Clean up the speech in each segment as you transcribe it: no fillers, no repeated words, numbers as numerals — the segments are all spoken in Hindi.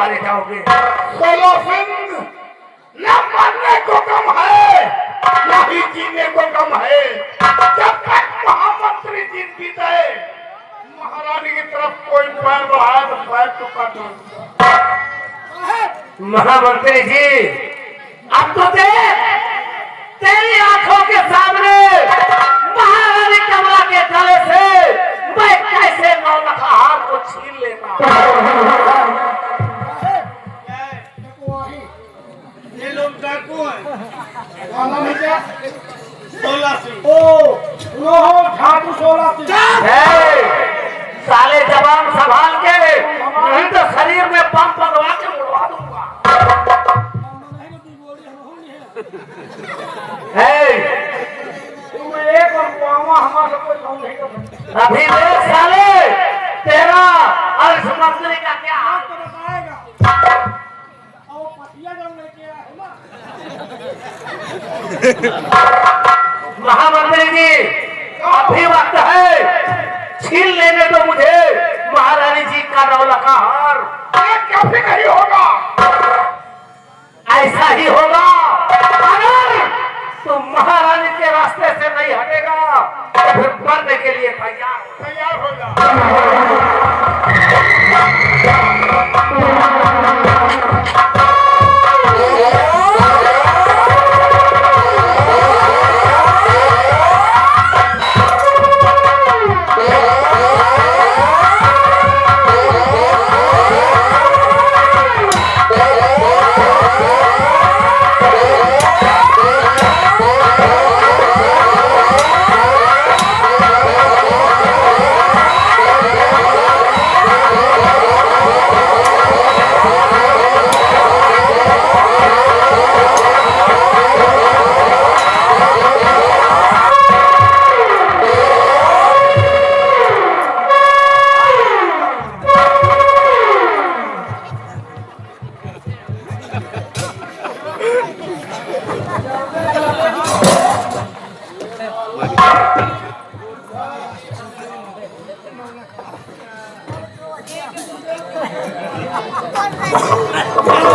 मारे जाओगे। बोलो सिंह, न मरने को कम है न ही जीने को कम है। जब तक महामंत्री जिंदगी है महारानी की तरफ कोई पैर बढ़ाए तो पैर चुका दूंगा। महामंत्री जी, अब तो देख, तेरी आंखों के सामने महारानी कमला के गले से मैं कैसे 9 लाख हार को छीन लेता। ये लोग डाकू हैं। मालूम है क्या? 16 सिंह। लो ठाकुर 16 सिंह। साले जवान संभाल के, नहीं तो शरीर में पंप पकड़ा के उड़वा दूंगा। तुम एक और पावा हमारे कोई काम नहीं कर सकते। अभी देख साले, तेरा अर्श मंत्री का क्या हाल तो बताएगा। और पतिया जब लेके आया है ना। महामंत्री जी, अभी वक्त है, छीन लेने दो मुझे महारानी जी का 9 लाख हार। कभी नहीं होगा। ऐसा ही होगा अगर तुम महारानी के रास्ते से नहीं हटेगा तो फिर मरने के लिए तैयार हो जा।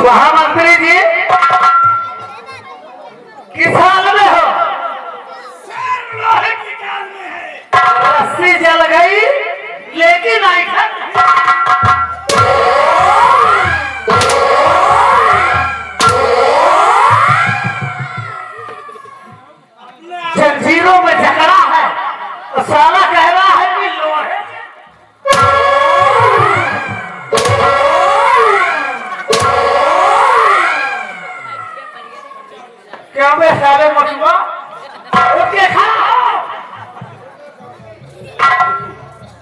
महामंत्री जी, किस हाल में हो? रस्सी जल गई लेकिन ऐठन जंजीरों में झगड़ा है तो साला कह रहा है कि लोहे। क्या मैं साले मजबा वो देखा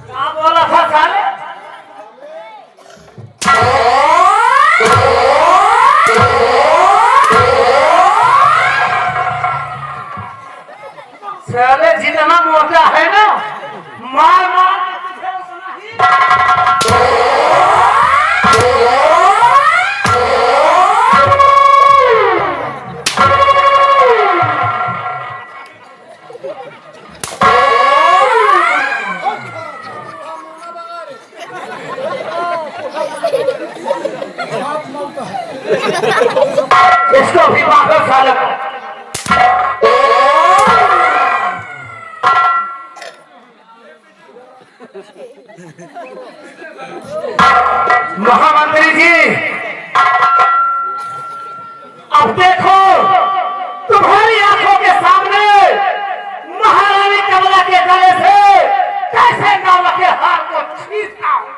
क्या बोला था साले? साले जितना मोटा है ना, मार मार के तुझे उतना ही। इसको भी मारो साले को। महामंत्री जी, अब देखो तुम्हारी आंखों के सामने महारानी कमला के गले से कैसे 9 लाख के हार को छीनता हूं।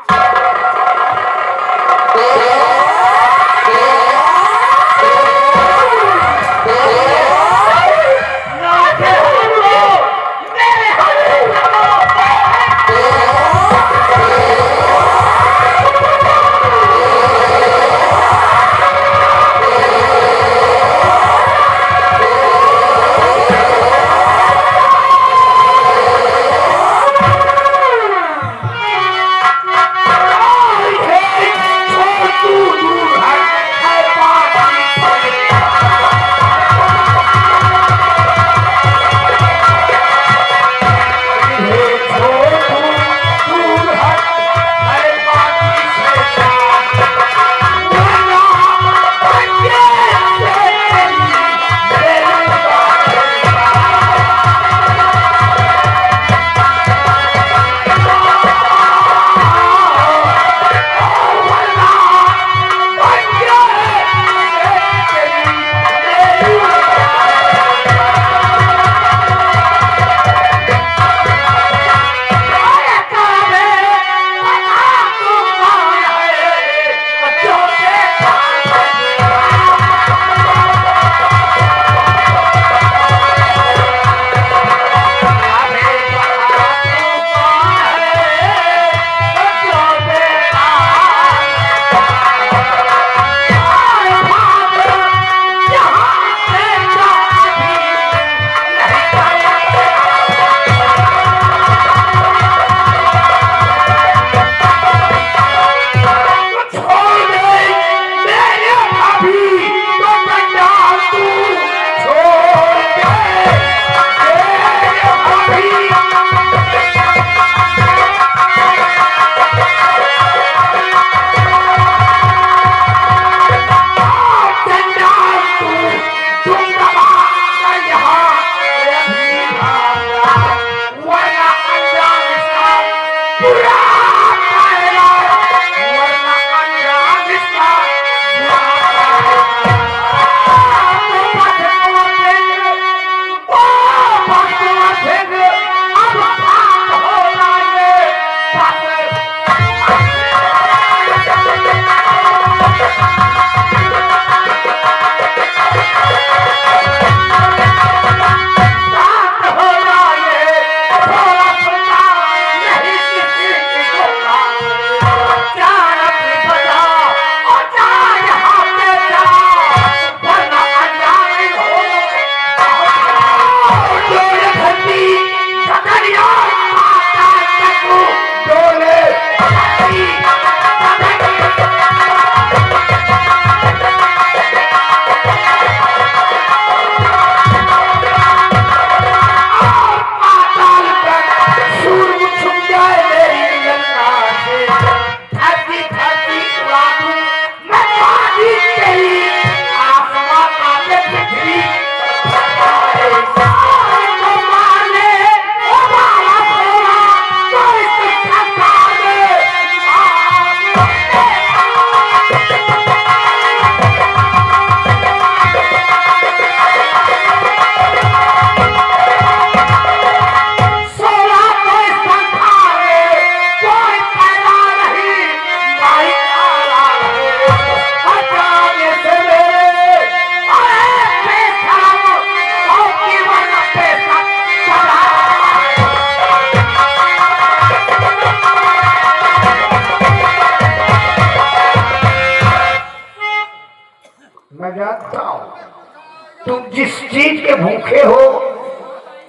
तुम जिस चीज के भूखे हो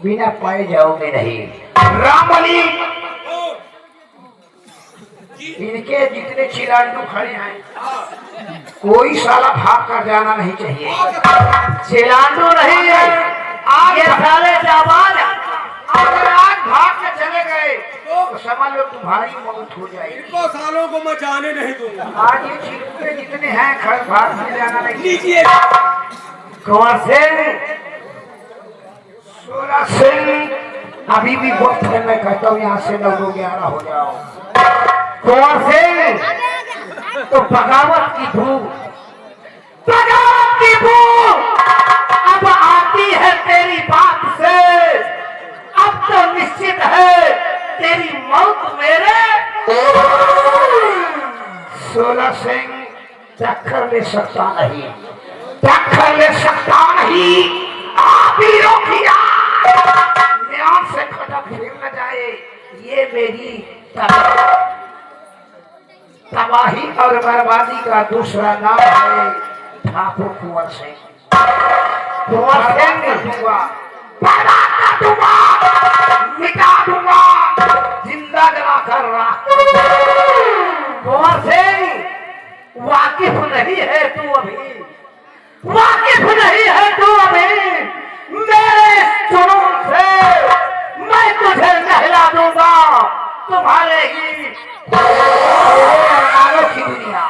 बिना पाए जाओगे नहीं। रामबली इनके जितने चिलांडू खड़े हैं कोई साला भाग कर जाना नहीं चाहिए। चिलांडू नहीं है, आज ये सारे जाबाज हैं। अगर आज भाग के चले गए तो समझ लो तुम्हारी मौत हो जाएगी। इनको सालों को मैं जाने नहीं दूंगा। आज ये चिलके जितने हैं घर भाग में जाना नहीं। लीजिए कुंवर सिंह, सोला सिंह अभी भी वक्त है, मैं कहता हूँ यहाँ से 9-11 हो जाओ। कुंवर सिंह तो बगावत की धूप, बगावत की धूप अब आती है तेरी बात से। अब तो निश्चित है तेरी मौत मेरे। सोला सिंह टक्कर ले सकता नहीं, टक्कर ले सकता नहीं। आप ही रोकिया ध्यान से खटक फिर न जाए। ये मेरी तबाही और बर्बादी का दूसरा नाम है ठाकुर कुंवर सिंह। कुंवर सिंह दूंगा, बर्बाद कर दूंगा, मिटा दूंगा, जिंदा जला कर राख। कुंवर सिंह वाकिफ नहीं है तू अभी, वाकिफ नहीं है तू अभी मेरे जुनून से। मैं तुझे नहला दूंगा तुम्हारे ही अरमानों की दुनिया,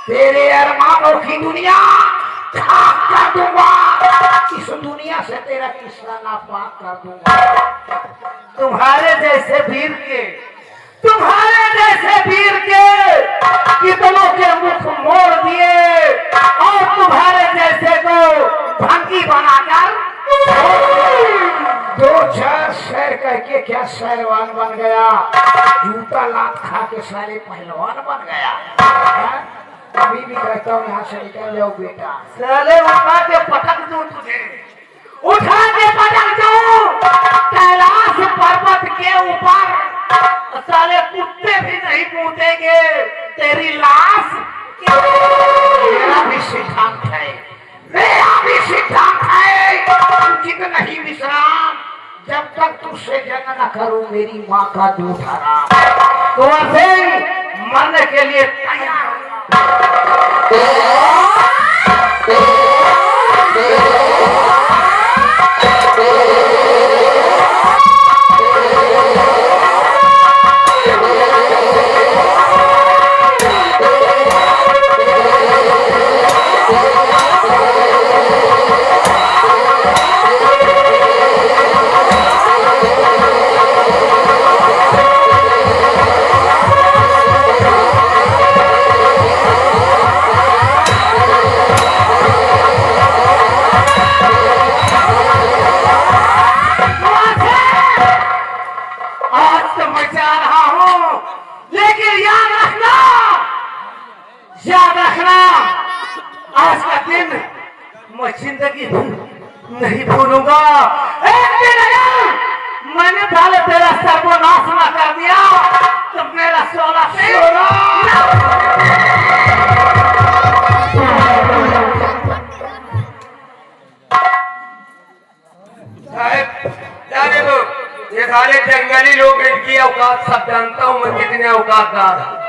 तेरे अरमानों की दुनिया खाक कर दूंगा। इस दुनिया से तेरा किस्सा नापाक कर दूंगा। तुम्हारे जैसे वीर के, तुम्हारे जैसे वीर के कितनों के मुख मोड़ दिए और तुम्हारे जैसे को भंगी बनाकर 2-4 शहर करके क्या शहरवान बन गया, जूता लात खा के सारे पहलवान बन गया। अभी भी कहता हूँ यहाँ से निकल जाओ बेटा। साले उठा के पटक दूं तुझे, उठा के पटक दूं कैलाश पर्वत के ऊपर। साले कुत्ते भी नहीं कूदेंगे तेरी लाश। मेरा भी सिद्धांत है, मेरा भी सिद्धांत है। उचित नहीं विश्राम जब तक तुझसे जंग न करूं मेरी माँ का दूध हराम। कुंवर सिंह मरने के लिए तैयार हो। याद रखना आज का दिन मैं जिंदगी नहीं भूलूंगा। एक दिन अगर मैंने पहले तेरा सर्वनाश न कर दिया तो मेरा 16 से जाने दो, ये सारे जंगली लोग इनकी औकात सब जानता हूँ मैं कितने औकातदार हैं।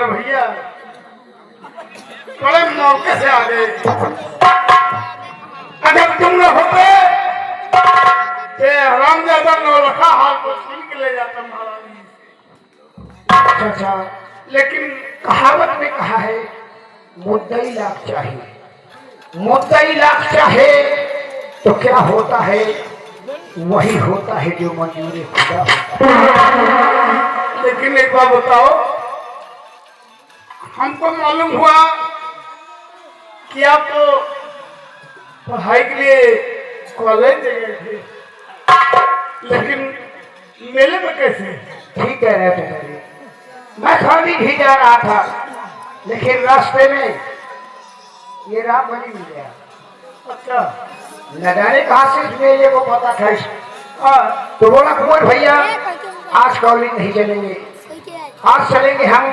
भैया बड़े मौके से आ गए। अगर तुम न होते हरामजादा नौलखा हाल को छीन के ले जाता महारानी। अच्छा, लेकिन कहावत में कहा है मुद्दई लाख चाहिए, मुद्दई लाख चाहे तो क्या होता है, वही होता है जो मंजूर खुदा होता है। लेकिन एक बात बताओ, हमको मालूम हुआ कि आप तो पढ़ाई के लिए कॉलेज गए थे। मेले में कैसे? ठीक कह रहे थे। मैं खाली भी जा रहा था, लेकिन रास्ते में ये राम बनी मिल गया। अच्छा, न जाने कहाँ से इस मेले को पता था। हाँ, तो बोला कुंवर भैया आज कॉलेज नहीं चलेंगे, आज चलेंगे हम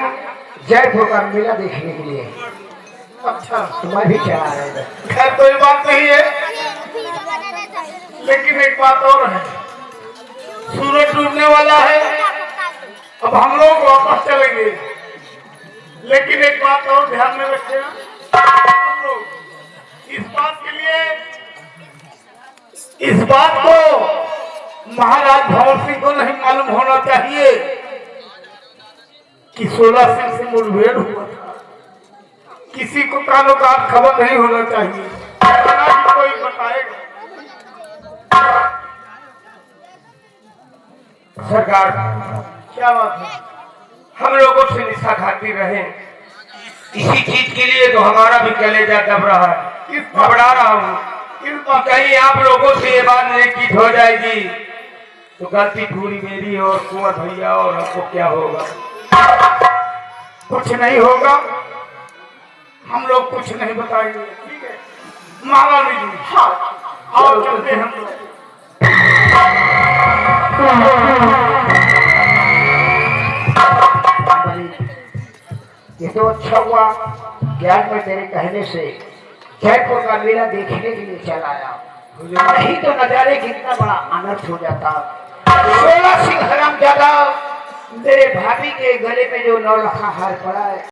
जयपुर का मेला देखने के लिए। अच्छा, तो मैं भी चला रहा था। खैर कोई बात नहीं है, लेकिन एक बात और है, सूरज डूबने वाला है, अब हम लोग वापस चलेंगे। लेकिन एक बात और ध्यान में रखिएगा, हम लोग इस बात के लिए, इस बात को महाराज भंवर सिंह को नहीं मालूम होना चाहिए कि 16 सिंह से मुठभेड़ हुआ था। किसी को कानो कान खबर नहीं होना चाहिए, वरना भी कोई बताएगा। सरकार, क्या बात है? हम लोगों से निशा खाती रहे, इसी चीज के लिए तो हमारा भी कलेजा दब रहा है, किस बात? घबरा रहा हूँ किस कि बात? कहीं आप लोगों से ये बात निश्चित हो जाएगी तो गलती पूरी मेरी और कुंवर भैया और हमको क्या होगा। कुछ नहीं होगा, हम लोग कुछ नहीं बताएंगे, ठीक है? महारानी जी, हाँ, आओ चलते हैं हम लोग। ये तो अच्छा हुआ ज्ञान में तेरे कहने से जयपुर का मेला देखने के लिए चला आया, नहीं तो नजारे कितना बड़ा अनर्थ हो जाता। 16 सिंह हरामजादा मेरे भाभी के गले में जो 9 लाख हार पड़ा है।